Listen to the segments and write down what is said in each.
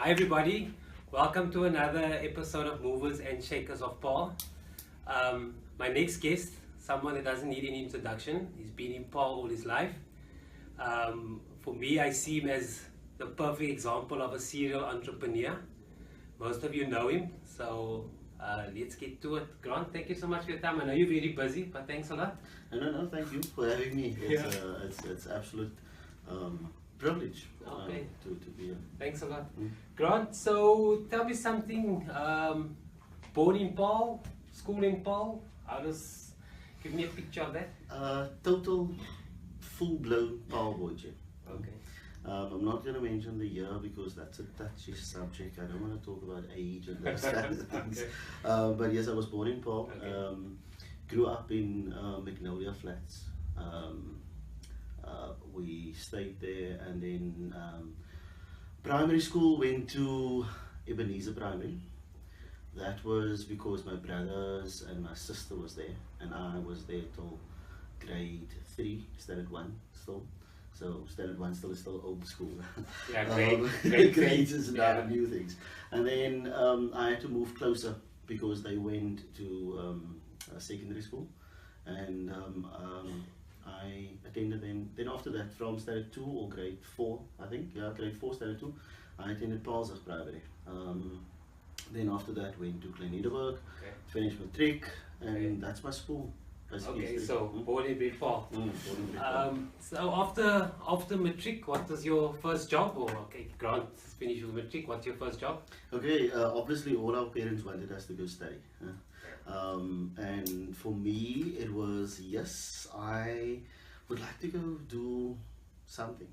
Hi everybody, welcome to another episode of Movers and Shakers of Paarl. My next guest, someone that doesn't need any introduction. He's been in Paarl all his life. For me, I see him as the perfect example of a serial entrepreneur. Most of you know him, so let's get to it. Grant, thank you so much for your time. I know you're very busy, but thanks a lot. No, thank you for having me. It's absolute privilege to be here. Thanks a lot. Grant, so tell me something. Born in Paarl, school in Paarl. Give me a picture of that. Total full-blown Paarl boy. Okay. I'm not going to mention the year because that's a touchy subject. I don't want to talk about age and those kind of things. Okay. But yes, I was born in Paarl. Okay. Grew up in Magnolia Flats. We stayed there, and then primary school went to Ebenezer Primary. That was because my brothers and my sister was there, and I was there till grade 3, standard 1 still. So standard 1 still is still old school. Yeah, grade grades is now new things. And then I had to move closer because they went to secondary school, and I attended them. Then after that, from standard 2 or grade 4, I think, grade 4, standard 2, I attended Paarl's Primary. Then after that, went to Klein-Ederberg, finished matric, and that's my school. Okay, so born in Big Paarl. So after matric, what was your first job? Or Grant finished with matric. What's your first job? Okay, obviously all our parents wanted us to go study. And for me, it was, yes, I would like to go do something.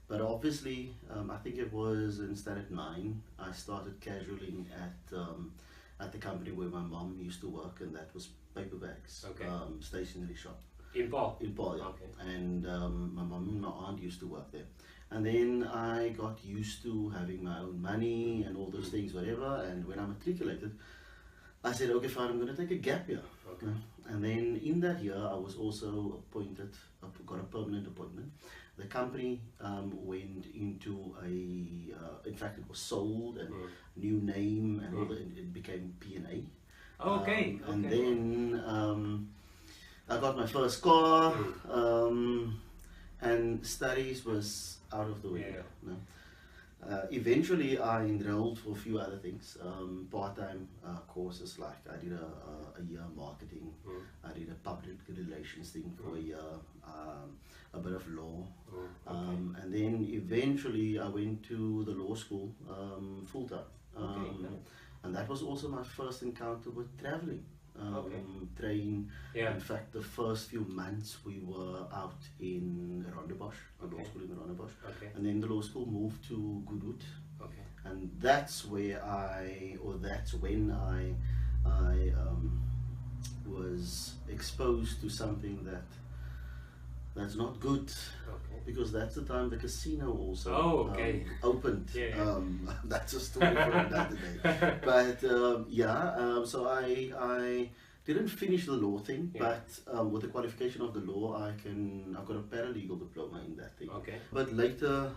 But obviously, I think it was in standard 9, I started casualing at the company where my mom used to work, and that was paper bags, stationery shop. In Paarl? In Paarl, yeah. Okay. And my mom and my aunt used to work there. And then I got used to having my own money and all those things, whatever. And when I matriculated, I said, okay, fine, I'm going to take a gap year. Okay. And then in that year, I was also appointed, got a permanent appointment. The company went into in fact, it was sold, and new name, and all that. It became P&A. Okay. And then I got my first car, and studies was out of the way. Yeah. No? Eventually, I enrolled for a few other things, part-time courses, like I did a year marketing, I did a public relations thing for a year, a bit of law, and then eventually I went to the law school full-time, and that was also my first encounter with traveling. Train. In fact, the first few months we were out in Rondebosch, the law school in Rondebosch, and then the law school moved to Goodwood, and that's when I was exposed to something that's not good, because that's the time the casino also opened. That's a story for another day. But so I didn't finish the law thing, but with the qualification of the law, I've got a paralegal diploma in that thing. But later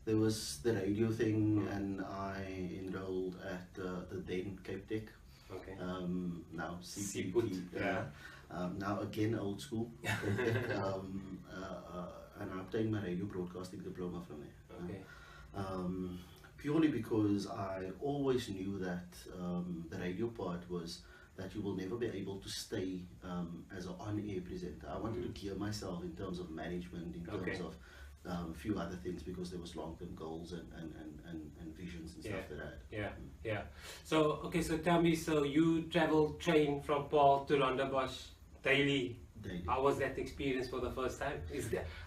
there was the radio thing, and I enrolled at the then Cape Tech. Now CPT. Now again old school. And I obtained my radio broadcasting diploma from there. Purely because I always knew that the radio part was that you will never be able to stay as an on-air presenter. I wanted to gear myself in terms of management, in terms of a few other things, because there was long-term goals and visions and stuff that I had. So so tell me, so you train from Paarl to Rondebosch daily. How was that experience for the first time?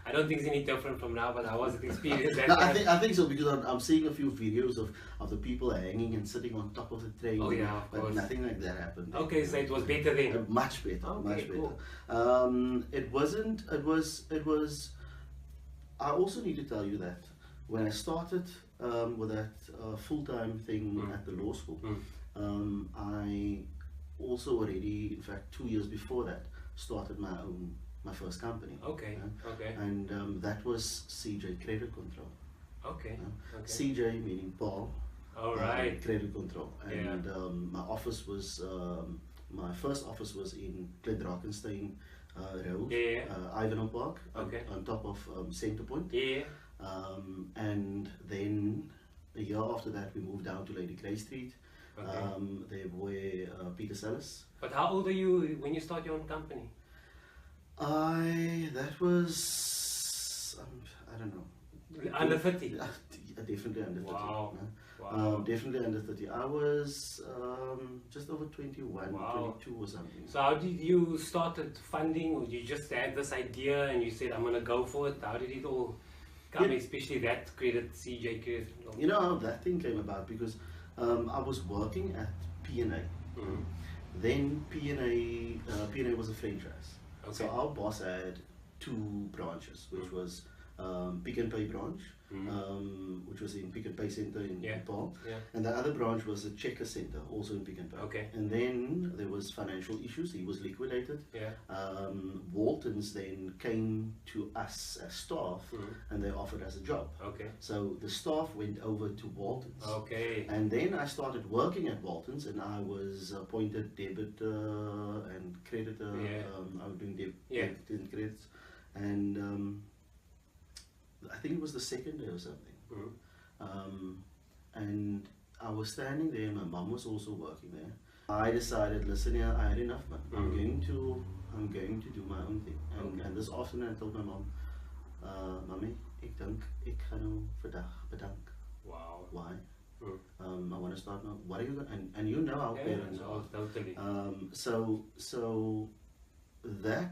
I don't think it's any different from now, but how was the experience? I think so, because I'm seeing a few videos of the people hanging and sitting on top of the train. But nothing like that happened. So it was better then. Much better, much better. Cool. It was. I also need to tell you that when I started with that full-time thing at the law school, I also already, in fact, 2 years before that, started my first company. Okay. And that was CJ Credit Control. Okay. Okay. CJ meaning Paarl. All right. Credit control. Yeah. And my office was, my first office was in Glendrakenstein Road, Yeah. Ivanhoe Park, Okay. on top of Center Point. Yeah. And then a year after that, we moved down to Lady Clay Street. Okay. There were Peter Sellers. But how old are you when you start your own company? That was, I don't know. Under 30? Yeah, definitely under 30. Wow. No? Wow. Definitely under 30. I was just over 21, Wow. 22 or something. So how did you started funding, or you just had this idea and you said, I'm going to go for it? How did it all come, especially that credit, CJ credit? You know how that thing came about? Because I was working at P&A. Mm. Then P&A was a franchise. Okay. So our boss had two branches, which was Pick and Pay branch, which was in Pick and Pay Center in Paarl, and the other branch was a Checker Center, also in Pick and Pay. Okay. And then there was financial issues. He was liquidated. Yeah. Waltons then came to us as staff, and they offered us a job. Okay. So the staff went over to Waltons. Okay. And then I started working at Waltons, and I was appointed debitor and creditor. I was doing debit and credits, and I think it was the second day or something. And I was standing there, and my mum was also working there. I decided, listen here, I had enough, man. I'm going to do my own thing. And this afternoon I told my mum, Mommy, ik denk, ik ga nou vandaag bedanken. Wow. Why? I want to start now. What are you going? And you know how parents are. Totally. So that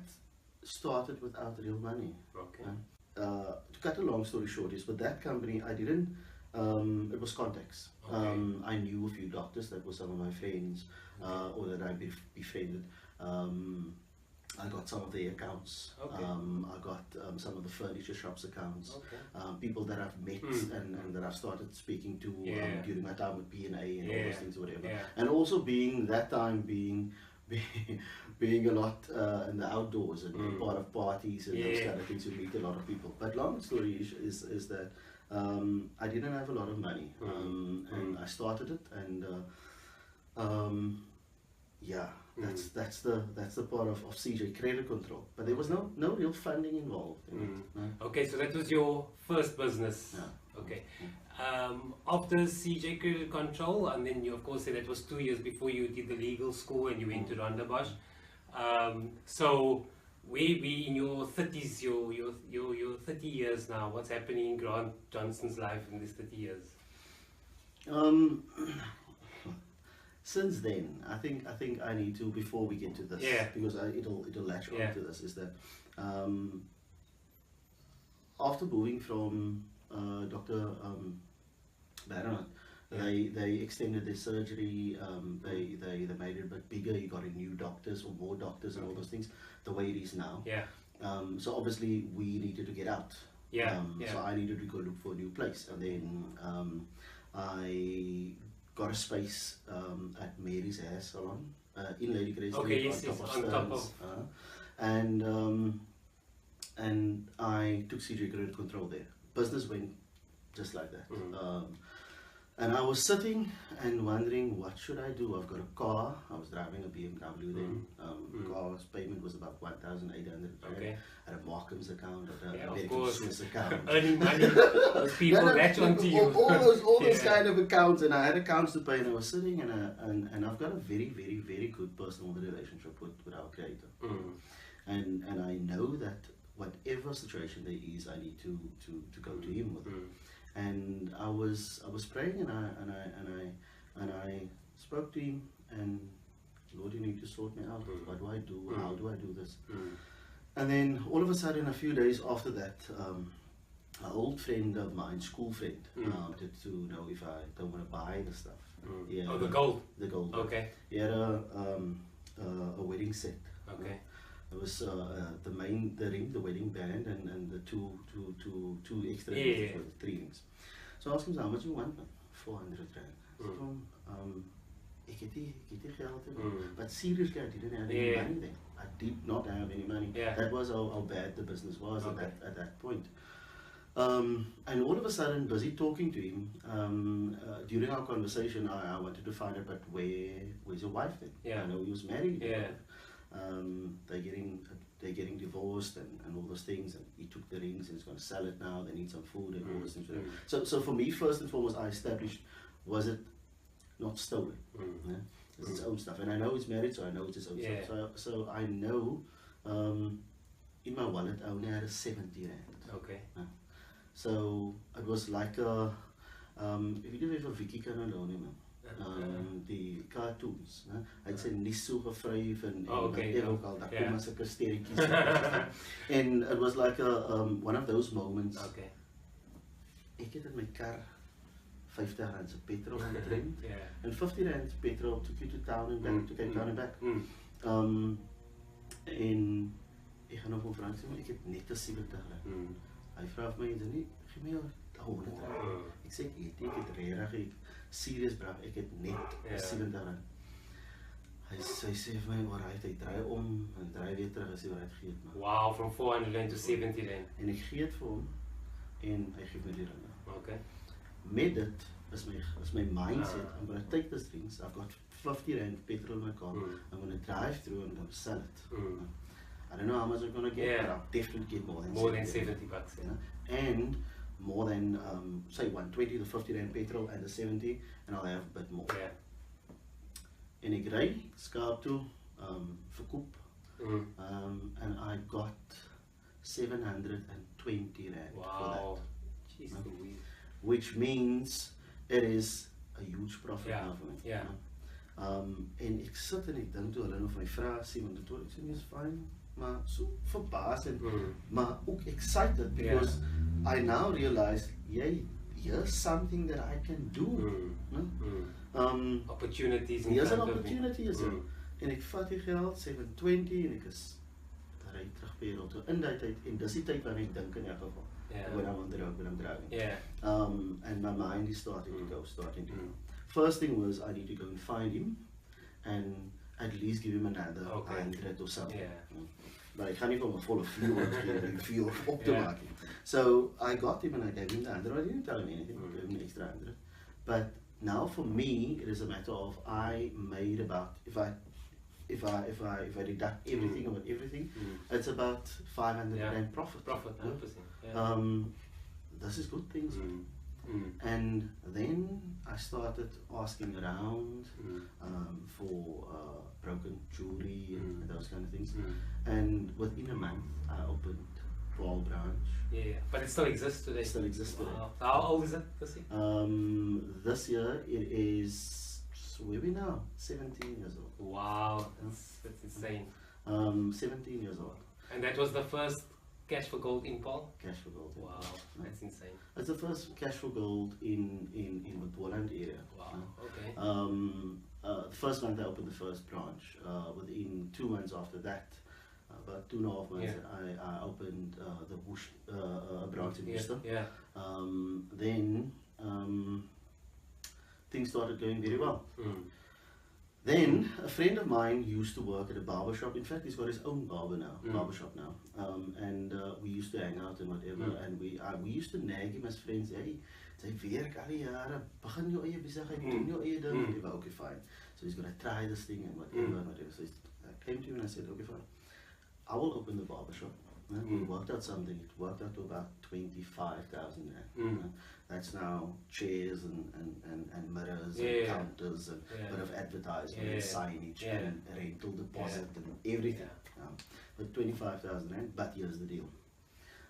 started without real money. Okay. To cut a long story short, is with that company I didn't. It was contacts. Okay. I knew a few doctors that were some of my friends, or that I befriended. I got some of their accounts. Okay. I got some of the furniture shops accounts. Okay. People that I've met and that I've started speaking to during my time with P&A and all those things, or whatever. Yeah. And also being a lot in the outdoors and being part of parties and those kind of things, you meet a lot of people. But long story is that I didn't have a lot of money, and I started it, and that's the part of CJ credit control. But there was no real funding involved in it. No? Okay, so that was your first business. Yeah. Okay. After CJ Credit Control, and then you of course said that was 2 years before you did the legal school and you went to Rondebosch. So we in your 30s, your 30 years now, what's happening in Grant Johnson's life in these 30 years? Since then, I think I need to, before we get to this, because it'll latch on to this, is that after moving from Dr. Barnard, they extended their surgery, they made it a bit bigger, you got in new doctors or more doctors and all those things, the way it is now. So obviously we needed to get out. So I needed to go look for a new place, and then I got a space at Mary's hair salon in Lady Grace on top of Stearns. And I took CJ Credit Control there. Business went just like that. And I was sitting and wondering, what should I do? I've got a car. I was driving a BMW then. Car's payment was about 1,800. Okay. I had a Markham's account, I had a of American course. Swiss account. Earning money. Those people latch onto you. All those kind of accounts, and I had accounts to pay, and I was sitting, and I've got a very, very, very good personal relationship with our creator. And I know that whatever situation there is, I need to go to him with it. And I was praying, and I spoke to him, and Lord, you need to sort me out. What do I do? How do I do this? And then all of a sudden, a few days after that, an old friend of mine, school friend, wanted to know if I don't want to buy the stuff. Oh, the gold. The gold. Okay. He had a wedding set. Okay. It was the ring, the wedding band, and the two extra rings, 3 rings. So I asked him, how much do you want? 400 rand. I said, ik het die geld. But seriously, I didn't have any money then. I did not have any money. That was how bad the business was at that point. And all of a sudden, busy talking to him, during our conversation, I wanted to find out, but where's your wife then? Yeah. I know he was married. Yeah. They're getting divorced and all those things, and he took the rings and he's going to sell it now. They need some food and all those things. So for me, first and foremost, I established, was it not stolen? Yeah? It's its own stuff, and I know he's married, so I know it's his own stuff. So I know in my wallet I only had a 70 rand. Okay. So it was like a, if you do even Vicky kan alone, die cartoons. Hy het sy nies so gevryf en whatever ook al, daar kom as ek 'n sterretjies. And it was like one of those moments. Okay. Ek het in my kar 50 rand se petrol gedrink. Yeah. And 50 rand petrol took you to town and back, to Cape Town and back. En ek gaan op hom vra, ek het net 'n 70 rand. Hy vra vir my, gee my jou 100 rand. Ek sê, ek het regtig, serious bra, ek het net 70 rand. Hy sê vir my, alright, hy draai om, en draai weer terug, hy sê, alright, gee het maar. Wow, from 400 rand to 70 rand. En ek gee het vir hom, en hy geef my die rand. Okay. Met dit, is my mindset, I'm going to take this things, I've got 50 rand petrol in my car, I'm going to drive through and I'm going to sell it. I don't know how much I'm going to get, but I'll definitely get more than 70 bucks. Yeah. And more than, say, 120 to 50 rand petrol and the 70, and I'll have a bit more. Yeah. En ek ry, Skaap toe, verkoop, and I got 720 rand for that. Jeez, which means it is a huge profit now for me. Yeah. En ek sit en ek dink toe hulle nou vir my vra, sê, want dit ek sê, nee, is fine, maar so verbaas en, maar ook excited, because I now realize, here's something that I can do. Opportunities in here's an front of opportunity, is it? En ek vat die geld, 720, en ek is ry terug by Paarl toe, in die tyd, en dis die tyd wanneer ek dink in elk geval, when I'm driving. And my mind is starting to go. First thing was, I need to go and find him, and at least give him another 100 or something. But I can't even afford a fuel op te maken. So I got him and I gave him the 100. I didn't tell him anything, I gave him an extra 100. But now for me, it is a matter of, I made about, if I deduct everything about everything, it's about 500 rand profit. Profit, 100%. This is good things. And then I started asking around for broken jewelry and those kind of things. And within a month, I opened Paarl branch. But it still exists today. It still exists today. How old is it this year? This year it is, where are we now? 17 years old. Wow, that's insane. 17 years old. And that was the first cash for gold in Paarl? Cash for gold. Wow, that's insane. It's the first cash for gold in the Boland area. Wow, okay. The first month I opened the first branch. Within 2 months after that, about 2.5 months, I opened the Bush branch in Worcester. Then things started going very well. Then a friend of mine used to work at a barber shop. In fact, he's got his own barber shop now. And we used to hang out and whatever. And we used to nag him as friends. Hey, sy werk al die jare, begin jou eie besigheid, doen jou eie ding. He was okay, fine. So he's gonna try this thing and whatever. So I came to him and I said, okay, fine. I will open the barber shop. We worked out something. It worked out to about 25,000 rand. That's now chairs and mirrors and counters and a bit of advertisement and signage and rental deposit and everything. But 25,000 rand, but here's the deal.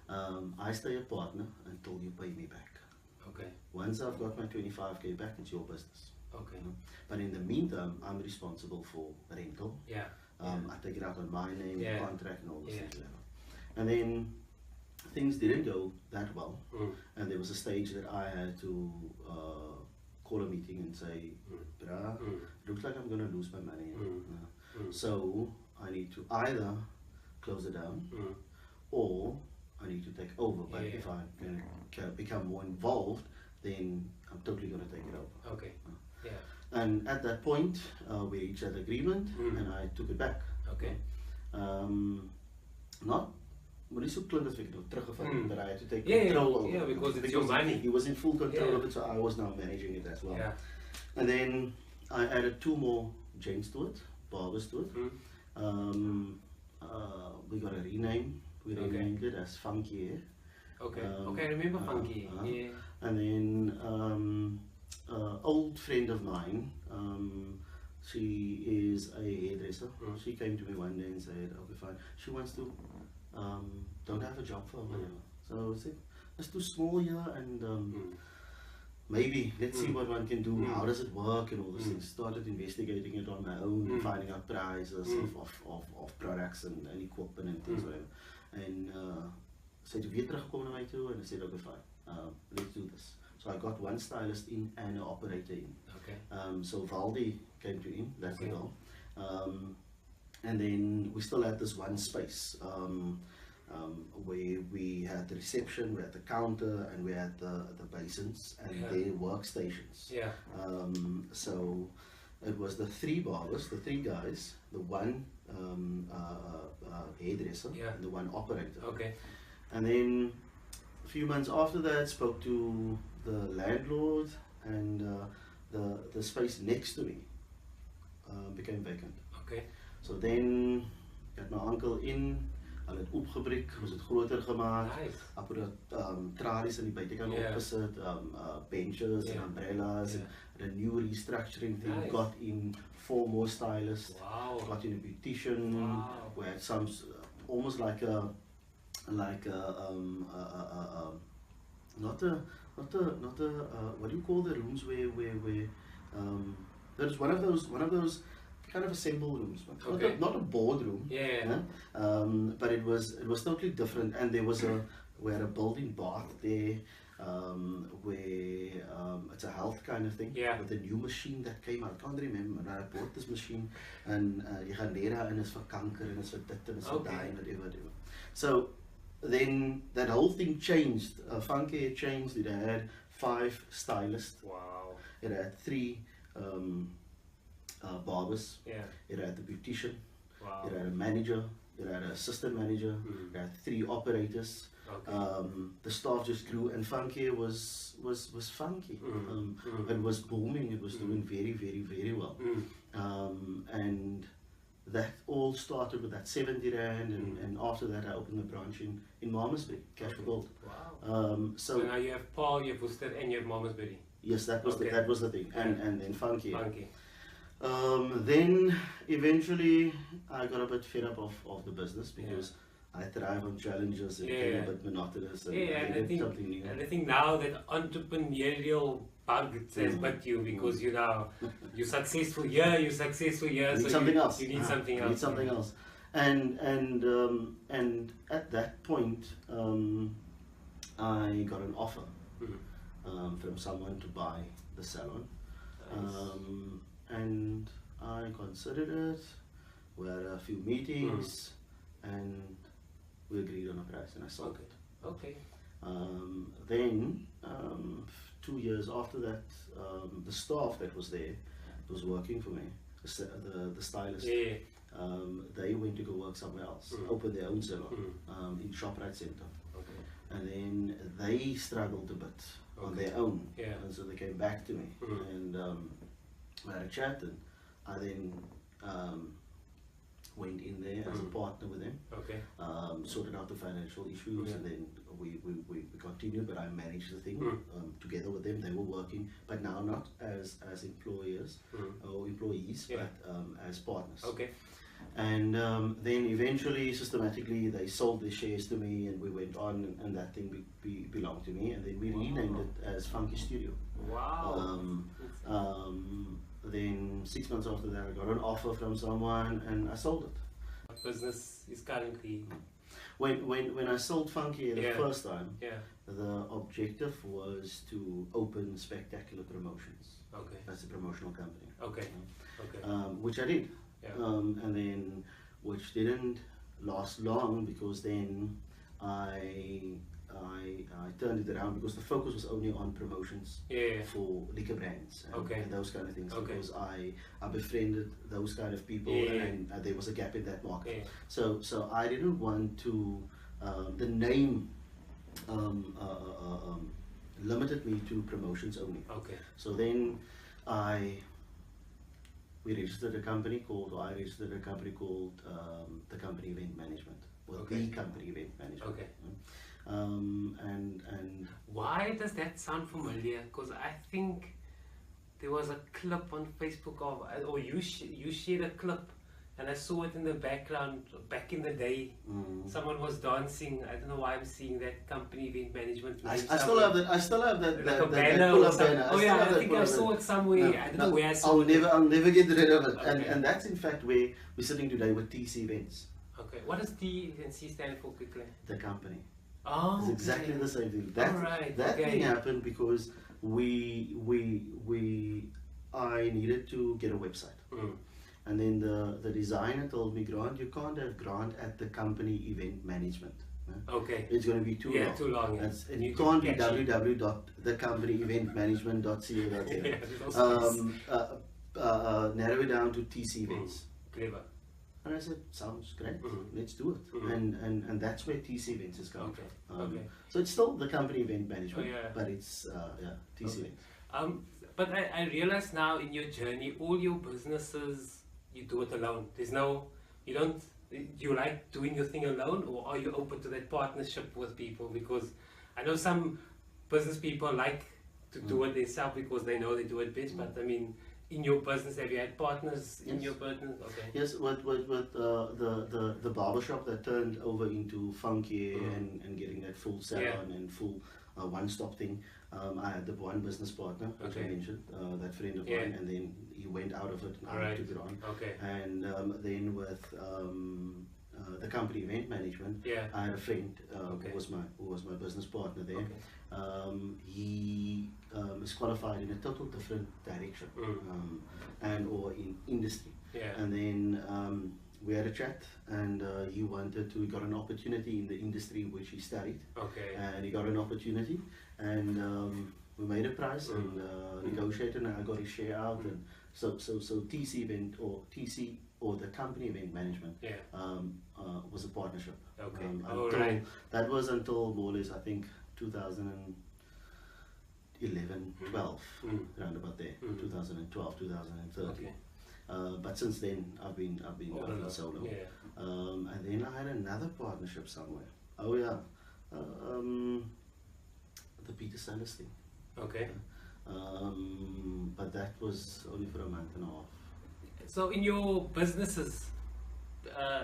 I stay a partner until you pay me back. Okay. Once I've got my 25k back, it's your business. Okay. But in the meantime, I'm responsible for rental. I take it out on my name, contract and all those things. And then things didn't go that well, and there was a stage that I had to call a meeting and say, "Brah, looks like I'm going to lose my money. So I need to either close it down, or I need to take over. But if I can become more involved, then I'm totally going to take it over." Okay. And at that point, we reached that agreement, and I took it back. Okay. Not maar niet zo klink as ek nou teruggeval that I had to take Yeah, control over yeah, it. because it's your money. He was in full control Yeah. of it, so I was now managing it as well. Yeah. And then I added 2 more gents to it, barbers to it. We got a rename. We renamed it as Funky Hair. Okay. Okay, I remember Funky. Yeah. And then old friend of mine, she is a hairdresser. She came to me one day and said, okay fine, she wants to, don't have a job for her. So I said, it's too small here and maybe let's see what one can do, how does it work and all those things. Started investigating it on my own, finding out prices of products and equipment and things whatever. And sy het weer teruggekom na my toe and I said okay fine, let's do this. So I got one stylist in and an operator in. Okay. So Valdi came to him, that's the goal. And then we still had this one space where we had the reception, we had the counter, and we had the basins and their workstations. Yeah. So it was the 3 barbers, the 3 guys, the one hairdresser, and the one operator. Okay. And then a few months after that, spoke to the landlord, and the space next to me became vacant. Okay. So then got my uncle in, hulle het opgebreek, ons het groter gemaak. Nice. Ek het tralies aan die buitekant opgesit, benches and umbrellas, and a new restructuring thing. Nice. Got in 4 more stylists. Wow. Got in a beautician. Wow. We had some almost like a not a what do you call the rooms where there's one of those kind of assemble rooms, not a boardroom, but it was totally different, and we had a building bath there, where it's a health kind of thing, with a new machine that came out. I can't remember, but I bought this machine, and you gaan leer en is vir kanker en is vir dit en is vir daai en whatever. So then that whole thing changed. Funky had changed. It had 5 stylists. Wow. It had 3 barbers. Yeah. It had the beautician. Wow. It had a manager. It had an assistant manager. It had 3 operators. Okay. The staff just grew, and Funky was funky. It was booming. It was doing very, very, very well. And that all started with that 70 rand, and after that I opened a branch in Malmesbury, Cash for Gold. Wow. So now you have Paarl, you have Worcester, and you have Malmesbury. Yes, that was the thing, and then Funky. Funky. Then eventually I got a bit fed up of the business, because I thrive on challenges and a bit monotonous, and I needed something new. And I think now that entrepreneurial bug has bit you, because you're successful here, you're successful here, you need so something else. You need something else. You need something else. And at that point, I got an offer from someone to buy the salon. Nice. And I considered it. We had a few meetings, and we agreed on a price, and I sold it. Okay. Then 2 years after that, the staff that was there, was working for me, the stylist, they went to go work somewhere else, open their own salon in ShopRite Center. Okay. And then they struggled a bit on their own, and so they came back to me, and we had a chat, and I then went in there as a partner with them, sorted out the financial issues, and then we continued, but I managed the thing together with them. They were working, but now not as employers or employees, but as partners. Okay. And then eventually, systematically, they sold their shares to me, and we went on, and that thing belonged to me, and then we renamed it as Funky Studio. Wow. Then 6 months after that, I got an offer from someone, and I sold it. Business is currently... When I sold Funky the first time, the objective was to open Spectacular Promotions. Okay. That's a promotional company. Okay. Okay. Which I did. Yeah. And then, which didn't last long, because then I turned it around, because the focus was only on promotions for liquor brands and those kind of things, because I befriended those kind of people, and there was a gap in that market. So I didn't want to the name limited me to promotions only. Okay. So then we registered a company called, or I registered a company called the company event management, or Okay. the company event management. Okay. And Why does that sound familiar? Because I think there was a clip on Facebook of, or you shared a clip, and I saw it in the background back in the day. Someone was dancing. I don't know why I'm seeing that company event management. I still have that. I still have that. Like that, a that banner pull or up something. banner. Oh still yeah, have I that think pull I up saw banner. it somewhere. No, I don't no, know where I saw it. I'll never get rid of it. Okay. And that's in fact where we're sitting today with TC Events, Okay. What does T and C stand for quickly? the company. Oh. It's exactly okay. the same thing. That Alright, that okay. thing happened because I needed to get a website. And then the designer told me, Grant, you can't have Grant at the company event management. Okay. It's going to be too long. Too long. Yeah. It can't be www.thecompanyeventmanagement.co.za. Narrow it down to TC Events. Clever. And I said, sounds great, Mm-hmm. let's do it. And that's where TC Events is coming Okay. from. Okay. So it's still the company event management, Oh, yeah. but it's TC Okay. Events. But I realize now in your journey, all your businesses, you do it alone. You like doing your thing alone, or are you open to that partnership with people? Because I know some business people like to do it themselves because they know they do it best, but I mean, in your business, have you had partners in your business? Okay. Yes, with the barbershop that turned over into funky and getting that full salon and full one-stop thing. I had the one business partner, which I mentioned, that friend of mine, and then he went out of it and I took it on. Okay. And then with the company event management, I had a friend who was my business partner there. He is qualified in a total different direction and or in industry. And then we had a chat, and he got an opportunity in the industry which he studied. And he got an opportunity, and we made a price and negotiated, and I got his share out. And so TC event or the company event management was a partnership. That was until more or less, I think, 2011, 12, around about there, 2012, 2013. But since then, I've been solo. And then I had another partnership somewhere. Oh yeah, the Peter Sanders thing. Okay. But that was only for a month and a half. So in your businesses,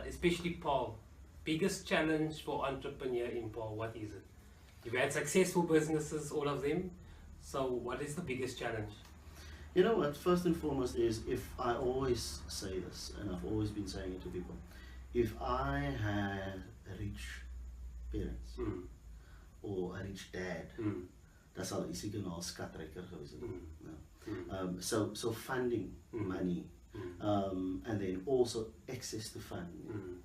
especially Paarl, biggest challenge for entrepreneur in Paarl, what is it? You've had successful businesses, all of them. So what is the biggest challenge? You know what, first and foremost is, if I always say this, and I've always been saying it to people, if I had rich parents or a rich dad, dan sal ek seker na 'n skatryker gewees het. So funding, money, and then also access to funding.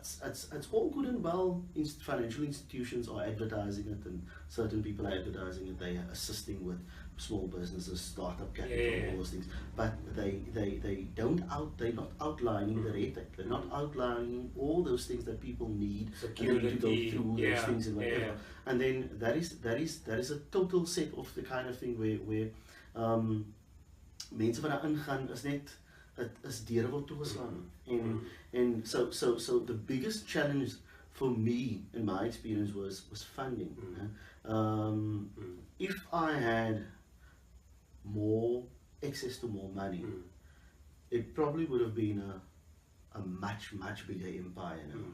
It's all good and well. Financial institutions are advertising it, and certain people are advertising it. They are assisting with small businesses, startup capital, all those things. But they're not outlining the red tape. They're not outlining all those things that people need to go through those things and whatever. And then that is a total set of the kind of thing where mense wat daar ingaan is net is deure wil toegeslaan. And so the biggest challenge for me in my experience was funding. If I had more access to more money, it probably would have been a much bigger empire now.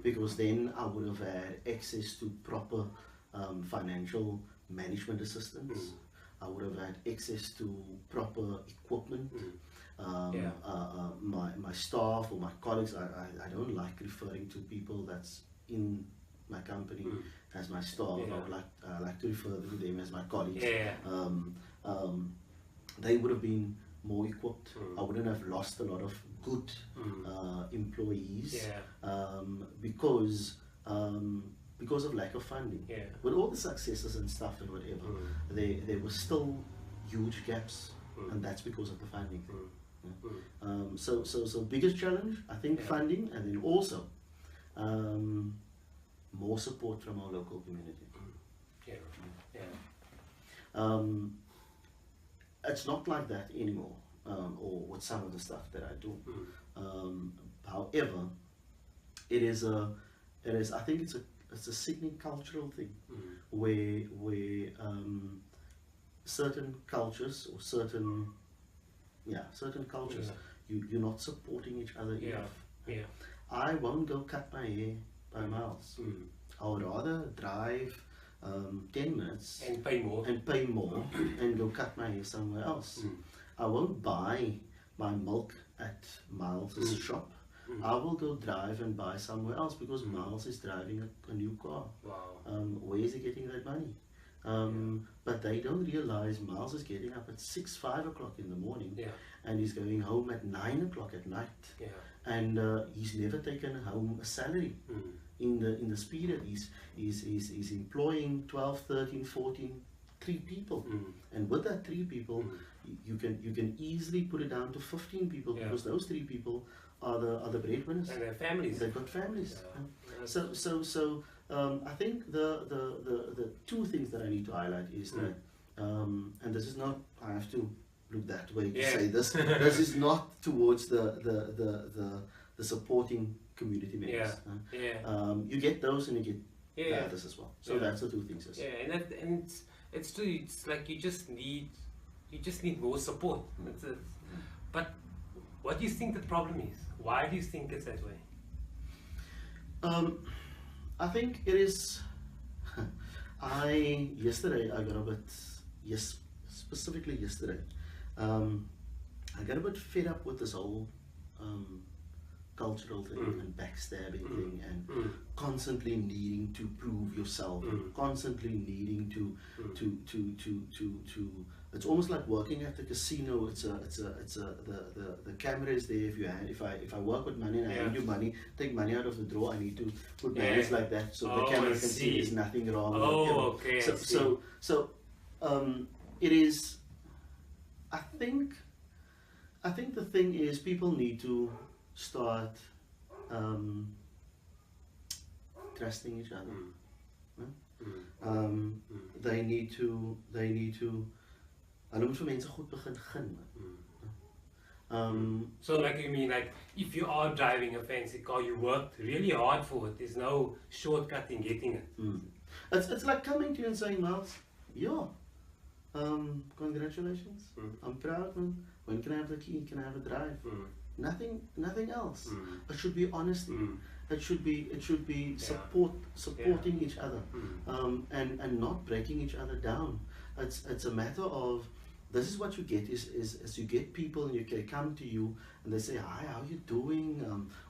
Because then I would have had access to proper financial management assistance. I would have had access to proper equipment. My staff or my colleagues, I don't like referring to people that's in my company as my staff. I like to refer to them as my colleagues. They would have been more equipped. I wouldn't have lost a lot of good employees because of lack of funding. With all the successes and stuff and whatever, there were still huge gaps, and that's because of the funding thing. So biggest challenge, I think, funding, and then also more support from our local community. Yeah. Yeah. It's not like that anymore, or with some of the stuff that I do. However, I think it's a Sydney cultural thing, where certain cultures or certain cultures, you're not supporting each other enough. Yeah. I won't go cut my hair by miles. I would rather drive 10 minutes And pay more. And go cut my hair somewhere else. I won't buy my milk at Miles' shop. I will go drive and buy somewhere else because Miles is driving a new car. Wow. Where is he getting that money? But they don't realize Miles is getting up at 5 o'clock in the morning, and he's going home at 9 o'clock at night. Yeah. And he's never taken home a salary. In the period, he's employing 12, 13, 14, 3 people, and with that 3 people, you can easily put it down to 15 people, because those 3 people are the breadwinners. And their families. They've got families. Yeah. So I think the 2 things that I need to highlight is that, and this is not, I have to look that way to say this. This is not towards the supporting community members. You get those and you get the others as well. So that's the 2 things. Yeah, and it's true. It's like you just need more support. But what do you think the problem is? Why do you think it's that way? I think it is. Yesterday I got a bit. Specifically yesterday, I got a bit fed up with this whole cultural thing and backstabbing thing, and constantly needing to prove yourself, constantly needing to it's almost like working at the casino. The camera is there. If I work with money and I hand you money, take money out of the drawer, I need to put hands like that so the camera can see there's nothing wrong. Okay. So it is. I think the thing is, people need to start trusting each other. They need to hulle moet vir mense goed begin gun. So like you mean, like if you are driving a fancy car, you worked really hard for it. There's no shortcut in getting it. It's like coming to you and saying, Miles, congratulations, I'm proud, man. When can I have the key? Can I have a drive? Nothing else. It should be honesty. It should be supporting each other, and not breaking each other down. It's a matter of, this is what you get is you get people and they come to you and they say, hi, how are you doing?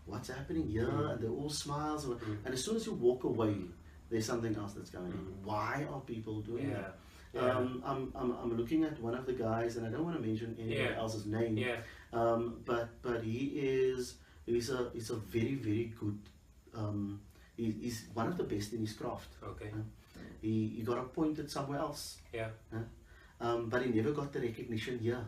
What's happening here? And they're all smiles. And as soon as you walk away, there's something else that's going on. Why are people doing that? I'm looking at one of the guys, and I don't want to mention anybody else's name. But he's a very, very good. He's one of the best in his craft. Okay. He got appointed somewhere else. But he never got the recognition here.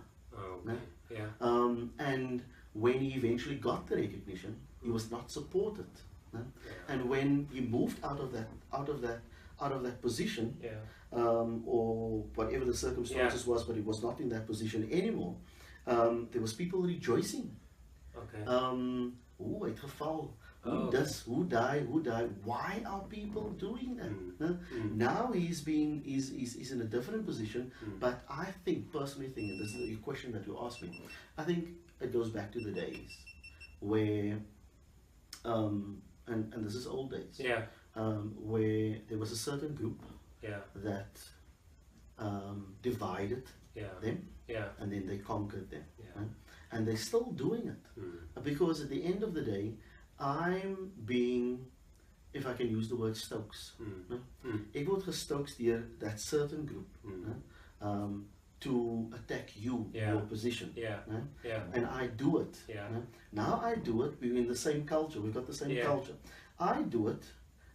And when he eventually got the recognition, he was not supported. And when he moved out of that position, or whatever the circumstances was, but he was not in that position anymore, there was people rejoicing. Oh, het geval. Who died? Why are people doing that? Now he's in a different position, but I personally think, and this is the question that you asked me, I think it goes back to the days where, and this is old days, where there was a certain group that divided them, and then they conquered them, and they're still doing it, because at the end of the day, I'm being, if I can use the word, stokes. Ek word gestokes deur that certain group to attack you, your position. And I do it. Now I do it, we're in the same culture, we've got the same culture. I do it,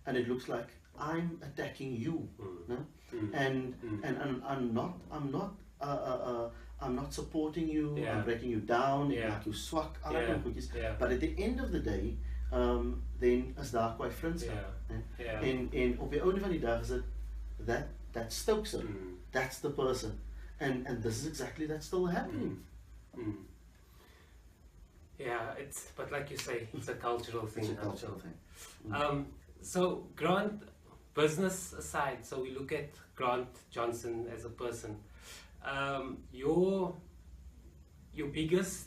and it looks like I'm attacking you. And I'm not supporting you, I'm breaking you down, like you swak, but at the end of the day, then is daar quite friends. And op die oude van die dag is it that Stokes it. That's the person. And this is exactly that's still happening. Yeah, but like you say, it's a cultural thing. It's a cultural thing. So Grant, business aside, so we look at Grant Johnson as a person. Your biggest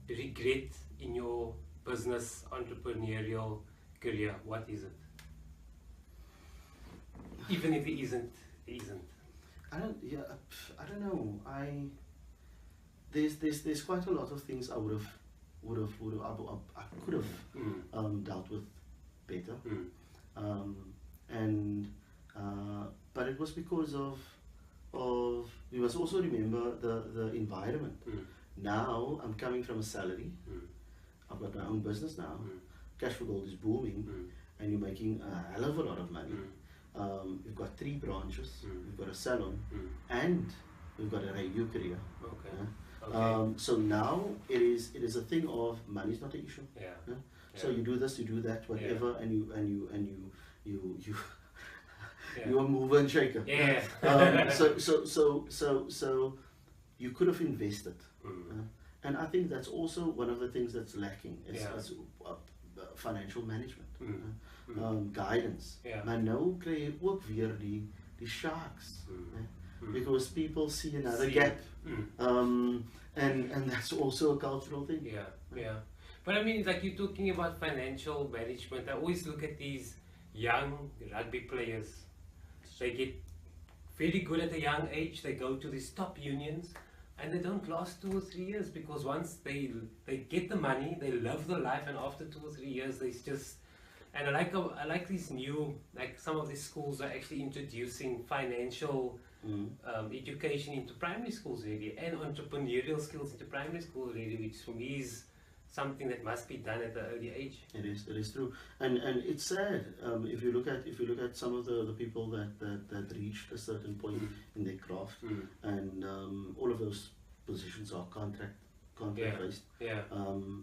regret in your business entrepreneurial career, what is it? Even if it isn't. I don't know. There's quite a lot of things I could have dealt with better. But it was because of we must also remember the environment. Now I'm coming from a salary. I've got my own business now. Cash for Gold is booming, and you're making a hell of a lot of money. We've got 3 branches, we've got a salon, and we've got a radio career. So now it is a thing of money is not an issue. So you do this, you do that, whatever, and you you're a mover and shaker. So you could have invested, and I think that's also one of the things that's lacking is financial management, guidance. Maar nou krijg je ook weer die sharks, because people see another gap, and that's also a cultural thing. But I mean, like you're talking about financial management, I always look at these young rugby players. They get very good at a young age, they go to these top unions, and they don't last 2 or 3 years, because once they get the money, they love the life, and after 2 or 3 years they just, and I like these new, like some of these schools are actually introducing financial education into primary schools really, and entrepreneurial skills into primary school really, which for me is something that must be done at an early age. It is true, and it's sad. If you look at some of the people that reached a certain point in their craft, and all of those positions are contract based.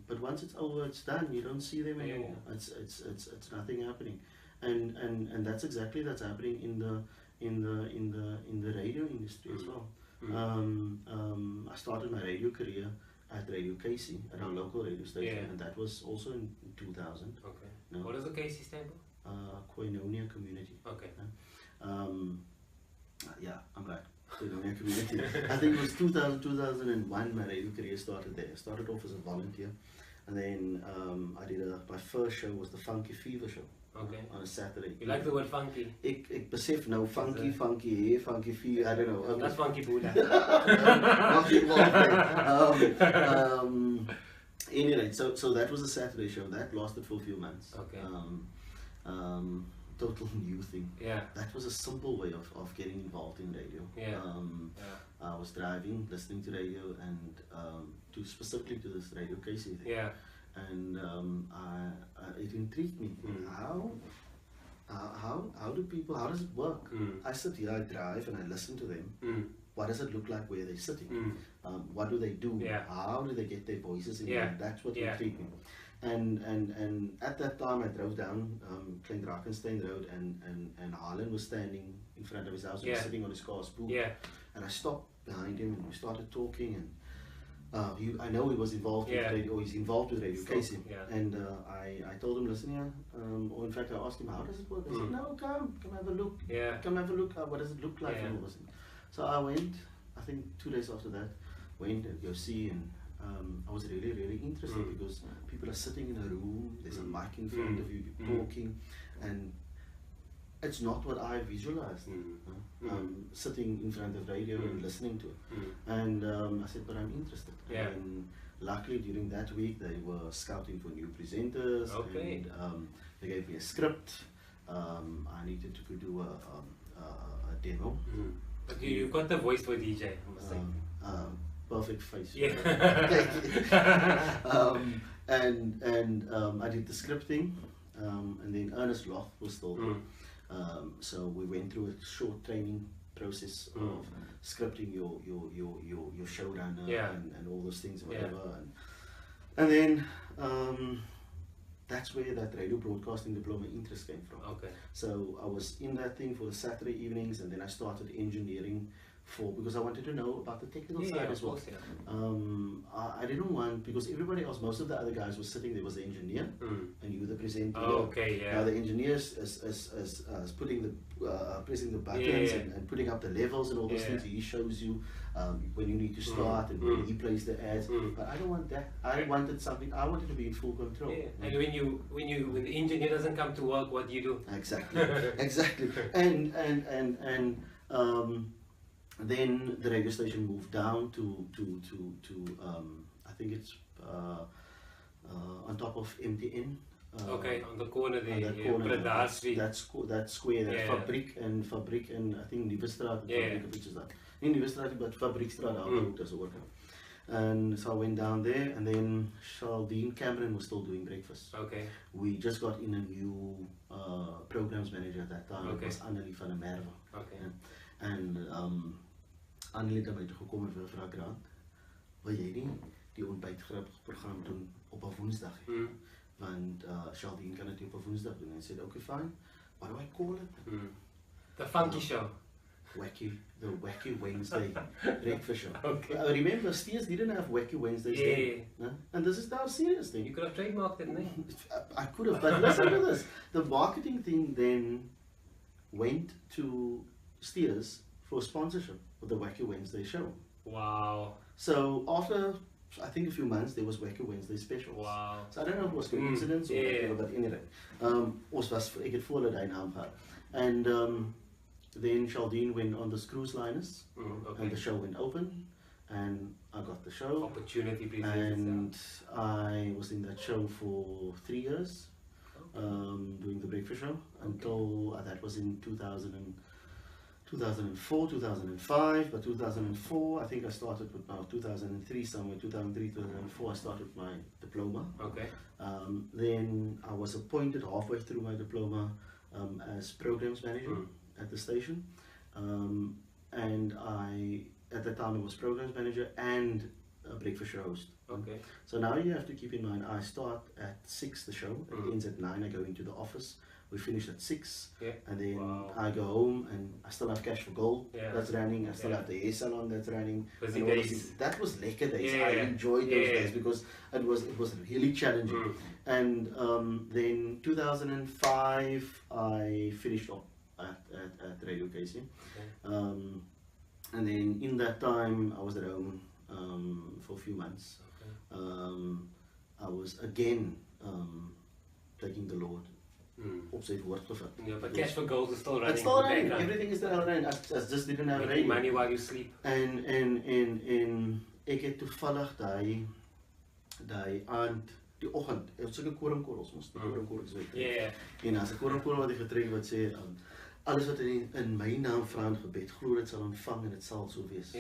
But once it's over, it's done. You don't see them anymore. It's nothing happening, and that's exactly that's happening in the radio industry as well. I started my radio career at Radio Casey, at our local radio station, and that was also in 2000. What does the Casey stand for? Koinonia Community. I'm right. Koinonia Community. I think it was 2001 my radio career started there. I started off as a volunteer, and then I did my first show was the Funky Fever show. On a Saturday. You like the word funky? Ik besef nou funky fever, I don't know. That's funky Buddha. Not involved there. Anyway, so that was a Saturday show. That lasted for a few months. Total new thing. That was a simple way of getting involved in radio. I was driving, listening to radio, and specifically to this Radio Casey thing. And it intrigued me. How does it work? I sit here, I drive, and I listen to them. What does it look like where they're sitting? What do they do? How do they get their voices in? That's what intrigued me. And at that time I drove down Klein Drakenstein Road, and Harlan was standing in front of his house, and was sitting on his car's boot. And I stopped behind him, and we started talking, and I know he was involved with radio, he's involved with Radio Casey, and I told him, listen here, or in fact I asked him, how does it work? He said, no, come have a look, come have a look, what does it look like? So I went, I think 2 days after that, went and go see, and I was really, really interested, because people are sitting in a room, there's a mic in front of you, you're talking, and it's not what I visualized, sitting in front of radio and listening to it. And I said, but I'm interested. And luckily during that week they were scouting for new presenters, and they gave me a script. I needed to do a demo. But you've got the voice for DJ, I must say. Perfect face. I did the scripting, and then Ernest Loth was still there. So we went through a short training process of scripting your showrunner and all those things, whatever. And then that's where that radio broadcasting diploma interest came from. Okay. So I was in that thing for the Saturday evenings, and then I started engineering because I wanted to know about the technical side as well. Course, yeah. I didn't want, because everybody else, most of the other guys were sitting there, was the engineer, and you were the presenter. Okay, yeah. Now the engineer is putting the pressing the buttons and putting up the levels and all those things. He shows you when you need to start and when he plays the ads. But I don't want that. I wanted something. I wanted to be in full control. Yeah. And when the engineer doesn't come to work, what do you do? Exactly, exactly. And then the radio station moved down to I think it's on top of MTN. Okay, on the corner there, that Street. That square, that Fabriek and I think Nieuwestraat and Fabriek, which is that. In Nieuwestraat, but Fabriekstraat, and so I went down there, and then Charlene Cameron was still doing breakfast. Okay. We just got in a new programs manager at that time. Okay. It was Annelie van der Merwe. Okay. En Annelie het naar mij toe gekomen en vir haar grant. Wil jy nie die ontbytprogram doen op 'n Woensdag? Want Charlene kan dit op 'n Woensdag doen. En sy sê, okay, fine. What do I call it? The Funky Show. The Wacky Wednesday breakfast show. Okay. I remember Steers didn't have Wacky Wednesdays then. No? And this is now a serious thing. You could have trademarked it, no? I could have, but listen to this. The marketing thing then went to Steers for sponsorship of the Wacky Wednesday show. Wow. So after, I think a few months, there was Wacky Wednesday specials. Wow. So I don't know if it was coincidence or whatever, but anyway. Ons was, ek het voordat hy naam gehad. And then Charlene went on the cruise liners, and the show went open, and I got the show. Opportunity presented and I was in that show for 3 years, doing the breakfast show, until that was in 2004, 2005, but 2004, I think I started with, 2003 somewhere, 2003, 2004, I started my diploma. Okay. Then I was appointed halfway through my diploma as programs manager at the station, and at the time I was programs manager and a breakfast show host. Okay. So now you have to keep in mind, I start at 6 the show, it ends at 9, I go into the office, we finish at 6, and then I go home and I still have Cash for Gold that's running, I still have the hair salon that's running. Busy days. That was lekker days. I enjoyed those days because it was really challenging. And then 2005 I finished up at Radio KC. And then in that time I was at home for a few months. I was again taking the Lord op sy woord gevat. Yeah, but Cash for Gold is still running. It's still running. Everything is still running. I just didn't have making money while you sleep. En ek het toevallig daai aand, die oggend, ek het sulke koringkorrels mos, die koringkorrels weet. En as 'n koringkorrel wat ek getrek wat sê alles wat in my naam vra in gebed, glo dit sal ontvang en dit sal so wees.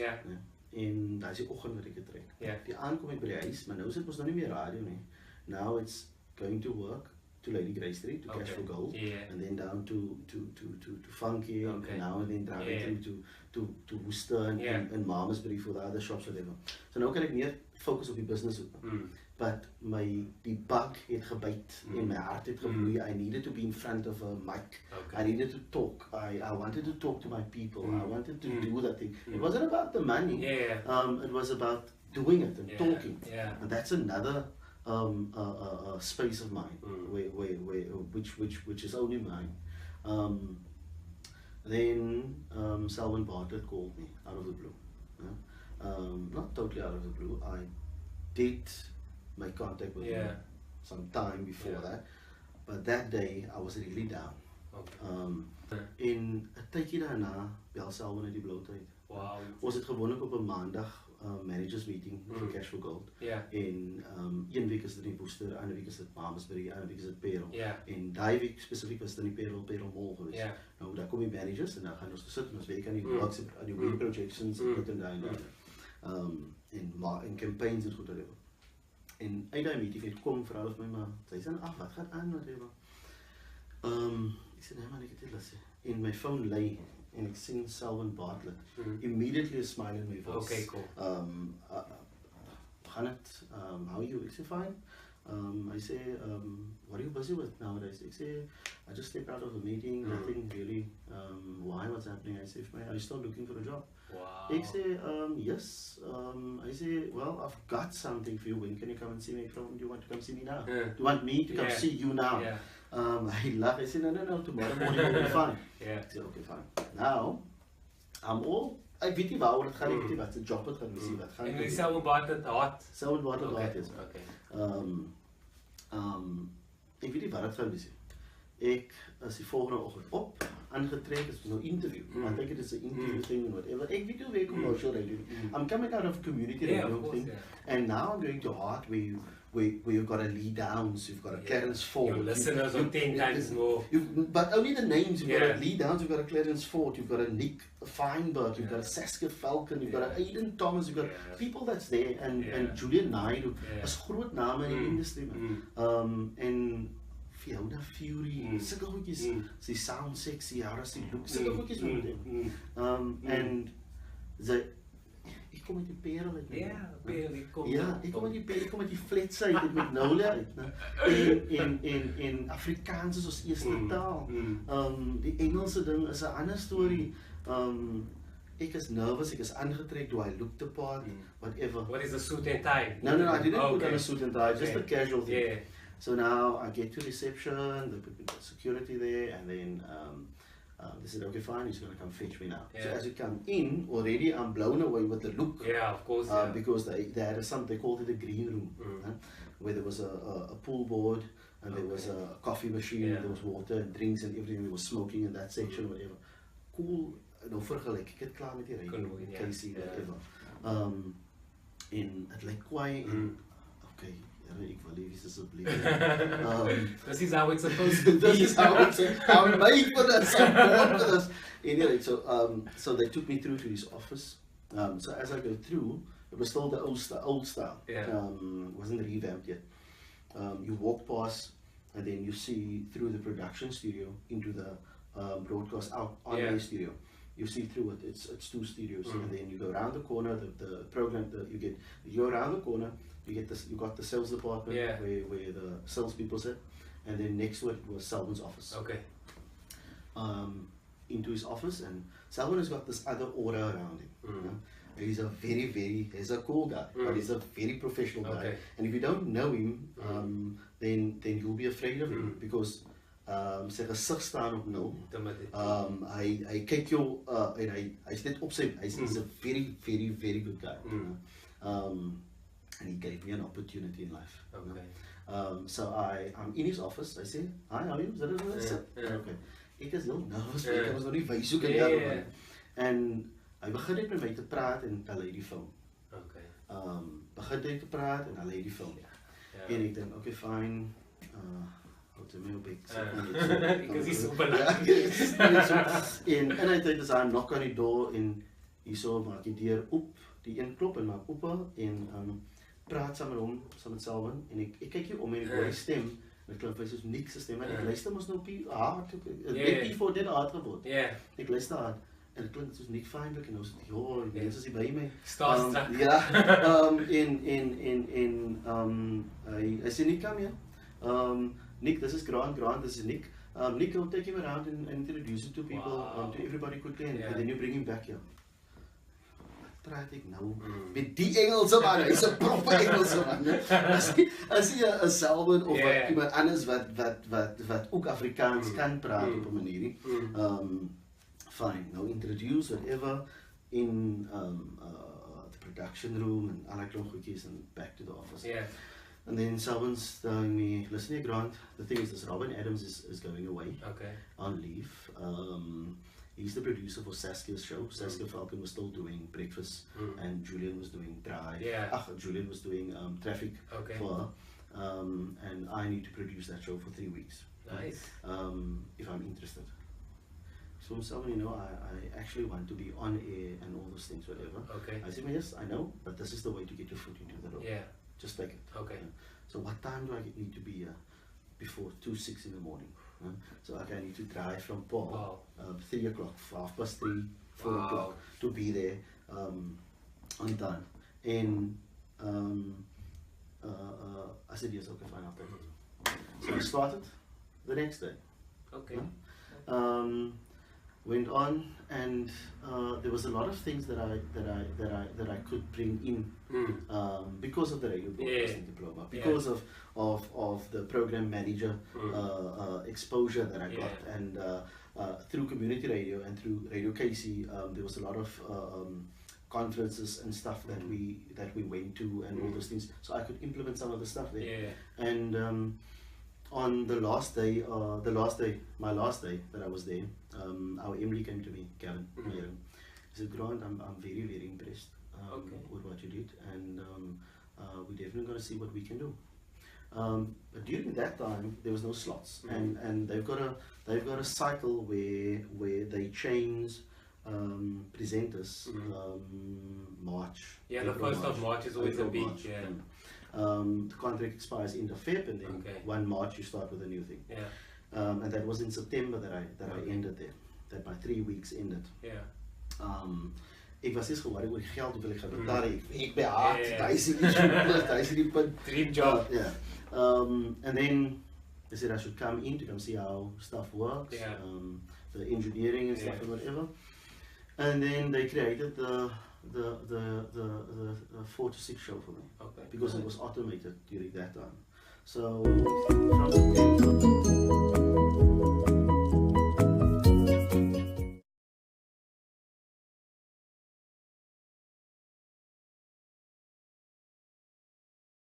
En daai is die oggend wat ek getrek. Die aand kom ek by die huis, maar nou is dit mos nou nie meer radio nie. Now it's going to work to Lady Grey Street, to Cash for Gold, and then down to Funky, and now and then driving through to Worcester and Malmesbury for the other shops, whatever. So nou kan ek meer focus op die business ook. But die bug het gebyt en my hart het gebloei. I needed to be in front of a mic. I needed to talk. I wanted to talk to my people. I wanted to do that thing. It wasn't about the money. It was about doing it and talking. And that's another space of mine, which is only mine. Then Selwyn Bartlett called me out of the blue. Not totally out of the blue. I did make contact with him some time before that, but that day I was really down. In 'n tydjie daarna bel Selwyn uit die blootheid. Wow. Ons het gewoonlik op 'n maandag managers meeting for Cash for Gold. En een week is dit in Worcester, ander week is dit Malmesbury, ander week is dit Paarl. En daai week spesifiek was dit in Paarl Mall geweest. Nou daar kom die managers en dan gaan ons sit en ons werk aan die works, aan die web projections en dit en daai en campaigns en goed wat hebben. En uit daai meeting het kom vra hulle vir my maar, sy sê wat gaan aan met hulle? Ek sê nee man, ek het dit laat sê. En my phone lei en ek sien Selwyn Bartlett. Immediately a smile in my voice. Okay, cool. Gaan het, how are you? Ek sê fine. I say, what are you busy with nowadays? I say, I just stepped out of a meeting, nothing really. Why? What's happening? I say, are you still looking for a job? Wow. I say, yes. I say, well, I've got something for you. When can you come and see me? Do you want to come see me now? Do you want me to come see you now? I laugh. I say, no, tomorrow morning will be fine. I say, okay, fine. Now, I'm all... Ek weet nie waaroor dit gaan nie, ek weet nie wat se job het gaan wees nie, wat gaan en jy sou baie dit haat. Sou dit baie dit haat is. Okay. Ek weet nie wat dit gaan wees nie. Ek is die volgende oggend op, aangetrek, is nou interview. Want ek het dit 'n interview thing and whatever. Ek weet hoe werk commercial radio. I'm coming out of community radio thing. And now I'm going to heart where you've got a Lee Downs, you've got a Clarence Ford. Your listeners are 10 times more. But only the names, you've got a Lee Downs, you've got a Clarence Ford, you've got a Nick Feinberg, you've got a Saskia Falcon, you've got a Aiden Thomas, you've got people that's there, and Julian Naidu, as groot name in die industrie. En Fiona Fury, sulke goedjies, sy sound sexy, how does she look, sulke goedjies met them. And ek kom met die Paarl uit. Paarl, ek kom. Ja, ek kom met die Paarl, ek kom met die flats uit, ek met Nola uit, en Afrikaans is ons eerste taal. Die Engelse ding is 'n ander storie. Ek is nervous, ek is aangetrek, do I look the part, whatever. What is a suit and tie? No, I didn't put on a suit and tie, just a casual thing. So now I get to reception, they put me security there, and then they said, okay, fine, he's going to come fetch me now. So as you come in, already I'm blown away with the look. Of course. Because they had they called it a green room, where there was a pool board, and there was a coffee machine, there was water and drinks and everything, there was smoking in that section, whatever. Cool, nou vergelyk ek het klaar met die radio, Casey, whatever. En het lyk kwaai, en okay, ek wil lief asseblief. This is how it's supposed to be. This is how it's I'm made for this, I'm born for this. Anyway, so they took me through to his office. So as I go through, it was still the old style. Wasn't revamped yet. You walk past, and then you see through the production studio into the broadcast out on air studio. You see through it. It's two studios, and then you go around the corner. The program that you go around the corner. You got the sales department where the salespeople sit, and then next to it was Selwyn's office. Okay. Into his office, and Selwyn has got this other aura around him. You know? He's a cool guy, but he's a very professional guy. And if you don't know him, then you'll be afraid of him, because sy gesig staan op nul. Hy kyk jou en hy's net op sy, he's a very, very, very good guy. And he gave me an opportunity in life. So I'm in his office. I say, hi, how are you? Okay. Ek is heel nervous, ek was nog nie wys hoe kan jy en hy begin net met my te praat en dan lê die film. Begin net te praat en dan lê die film. En ek dink, okay, fine. Wat my op ek because he's so belangrik. En hy het dus aan knock on die door en hierso maak die deur oop, die een klop en maak oop en praat saam met hom, saam met Selwyn, en ek kyk hier om en ek hoor die stem, en ek klink soos niks se stem, en ek luister mos nou op die hard, net hier voor dit hard geword. Ek luister hard, en ek klink soos Nick Feinberg, en nou sê, joh, die mense is hier by my. Starstruck. Hy sê, Nick, come here. Nick, this is Grant, this is Nick. Nick, I'll take him around and introduce him to people, to everybody quickly, and then you bring him back here. Praat ek nou met die Engelse man, hy's 'n proper Engelse man. As jy 'n Selwyn of iemand anders wat ook Afrikaans kan praat op 'n manier. Fine, nou introduce whatever in the production room and all that goedjies and back to the office. And then Selwyn's telling me, listen here Grant, the thing is this, Robin Adams is going away on leave. He's the producer for Saskia's show. Saskia Falcon was still doing breakfast, and Julian was doing drive. Julian was doing traffic for her. And I need to produce that show for 3 weeks. Nice. If I'm interested. So someone, you know, I actually want to be on air and all those things, whatever. I said, well, yes, I know, but this is the way to get your foot into the door. Just take it. So what time do I need to be here? Before 2:06 in the morning. So I need to drive from Paarl, 3 o'clock, 3:30, 4 o'clock, to be there on time. And I said, yes, okay, fine, I'll take it. So I started the next day. Okay. Went on, and there was a lot of things that I could bring in because of the radio broadcasting diploma, because of the program manager exposure that I got, and through community radio and through Radio Casey, there was a lot of conferences and stuff that we went to, and all those things, so I could implement some of the stuff there. And on the last day, my last day that I was there, our MD came to me, Gavin. He said, Grant, I'm very, very impressed with what you did, and we're definitely going to see what we can do. But during that time, there was no slots, and they've got a cycle where they change presenters. March. Yeah, the 1st of March is always a big. The contract expires end of Feb, and then 1 March you start with a new thing. And that was in September that I ended there. That my 3 weeks ended. Ik was eens geworden oor die geld hoeveel ik ga betalen. Ik ben hard, daar is die punt. Dream job. And then they said I should come in to come see how stuff works, the engineering and stuff and whatever. And then they created the 4 to 6 show for me, because it was automated during that time. So from